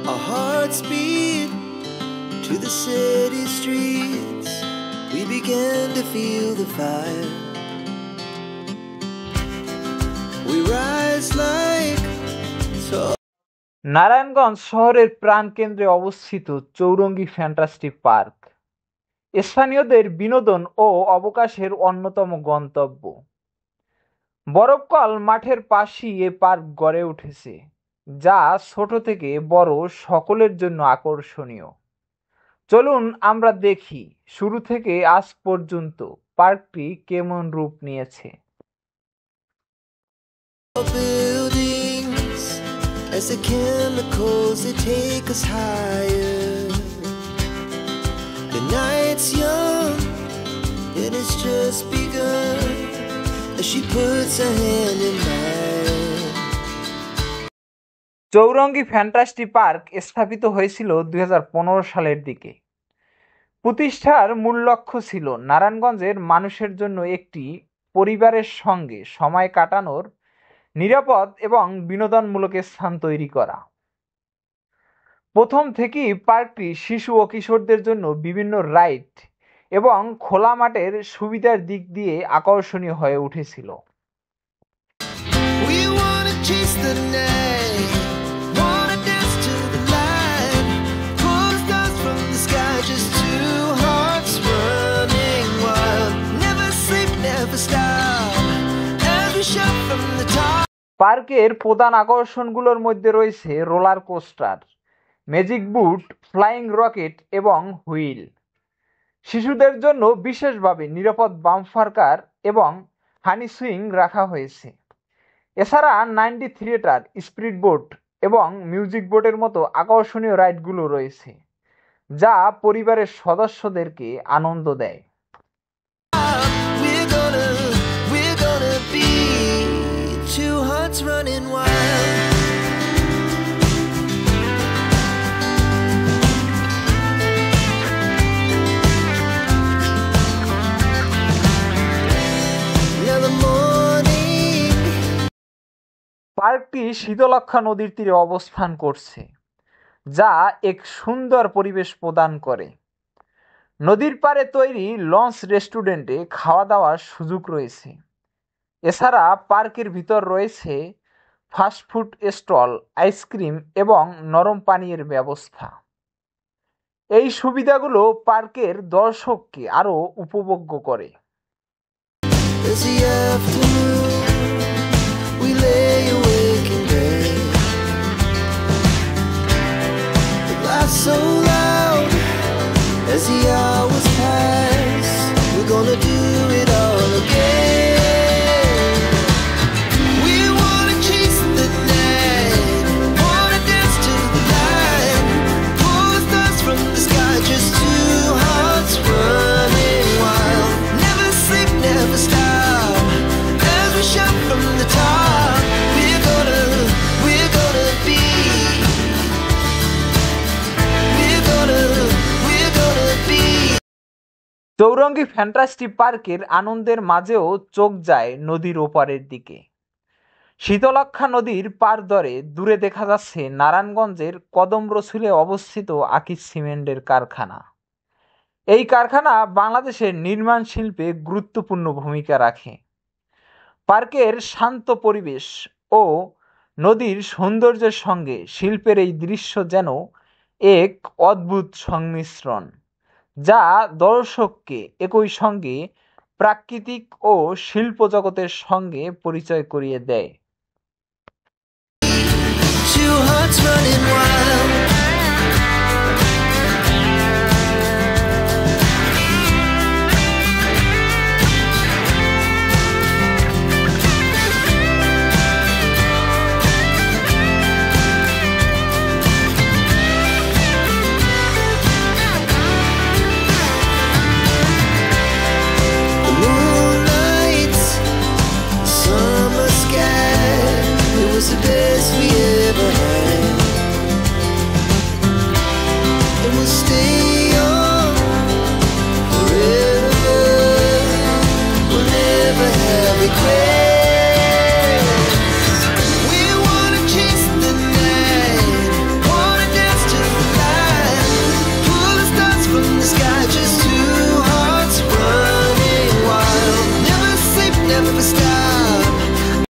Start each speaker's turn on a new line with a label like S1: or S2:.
S1: Our hearts beat to the city streets. We began to feel the fire. We rise like tall.
S2: Narayanganj শহরের প্রাণকেন্দ্রে অবস্থিত Chowringhee fantastic park স্থানীয়দের বিনোদন ও অবকাশের অন্যতম গন্তব্য। বরফকল মাঠের পাশেই এ পার্ক গড়ে উঠেছে, যা ছোট থেকে বড় সকলের জন্য আকর্ষণীয়। চলুন আমরা দেখি শুরু থেকে আজ পর্যন্ত পার্কটি কেমন রূপ নিয়েছে।
S1: Buildings as the chemicals they take us higher. The night's young and it's just begun as she puts her hand in mine.
S2: Chowringhee fantastic park স্থাপিত হয়েছিল 2015 সালের দিকে। প্রতিষ্ঠার মূল লক্ষ্য ছিল নারায়ণগঞ্জের মানুষের জন্য একটি পরিবারের সঙ্গে সময় কাটানোর নিরাপদ এবং বিনোদনমূলক স্থান তৈরি করা। প্রথম থেকেই পার্কটি শিশু ও কিশোরদের জন্য বিভিন্ন রাইড এবং খোলা মাঠের সুবিধার দিক দিয়ে আকর্ষণীয় হয়ে উঠেছিল।
S1: We wanna chase the night, wanna dance to the light, pull the stars from the sky, just two hearts running wild, never sleep, never stop, as we shout from the top.
S2: পার্কের প্রধান আকর্ষণগুলোর মধ্যে রয়েছে roller coaster, magic বুট, flying rocket এবং wheel. শিশুদের জন্য বিশেষভাবে নিরাপদ bumper কার এবং হানি সুইং রাখা হয়েছে। এছাড়া 90 থিয়েটার, স্পিড বোট এবং মিউজিক বোটের মতো আকর্ষণীয় রাইডগুলো রয়েছে, যা পরিবারের সদস্যদেরকে আনন্দ দেয়।
S1: We're gonna be two hearts running wild. Now the morning.
S2: পার্কটি শীতলক্ষ্যা নদীর তীরে অবস্থান করছে, যা এক সুন্দর পরিবেশ প্রদান করে। নদীর পাড়ে তৈরি লঞ্চ রেস্টুরেন্টে খাওয়া দাওয়ার সুযোগ রয়েছে। এছাড়া পার্কের ভিতর রয়েছে ফাস্টফুড স্টল, আইসক্রিম এবং নরম পানীয়ের ব্যবস্থা। এই সুবিধাগুলো পার্কের দর্শককে আরও উপভোগ্য করে।
S1: As the afternoon, we lay awake in bed. The laughs so loud as the hours pass. We're gonna do it all again. We wanna chase the night, wanna dance to the light, pull the stars from the sky, just two hearts running wild, never sleep, never stop, as we shout from the top. We're gonna be, we're gonna be.
S2: Chowringhee fantastic পার্কের আনন্দের মাঝেও চোখ যায় নদীর ওপারের দিকে। শীতলক্ষ্যা নদীর পার ধরে দূরে দেখা যাচ্ছে নারায়ণগঞ্জের কদম রসুলে অবস্থিত আকিজ সিমেন্টের কারখানা। এই কারখানা বাংলাদেশের নির্মাণ শিল্পে গুরুত্বপূর্ণ ভূমিকা রাখে। পার্কের শান্ত পরিবেশ ও নদীর সৌন্দর্যের সঙ্গে শিল্পের এই দৃশ্য যেন এক অদ্ভুত সংমিশ্রণ, যা দর্শককে একই সঙ্গে প্রাকৃতিক ও শিল্প জগতের সঙ্গে পরিচয় করিয়ে দেয়।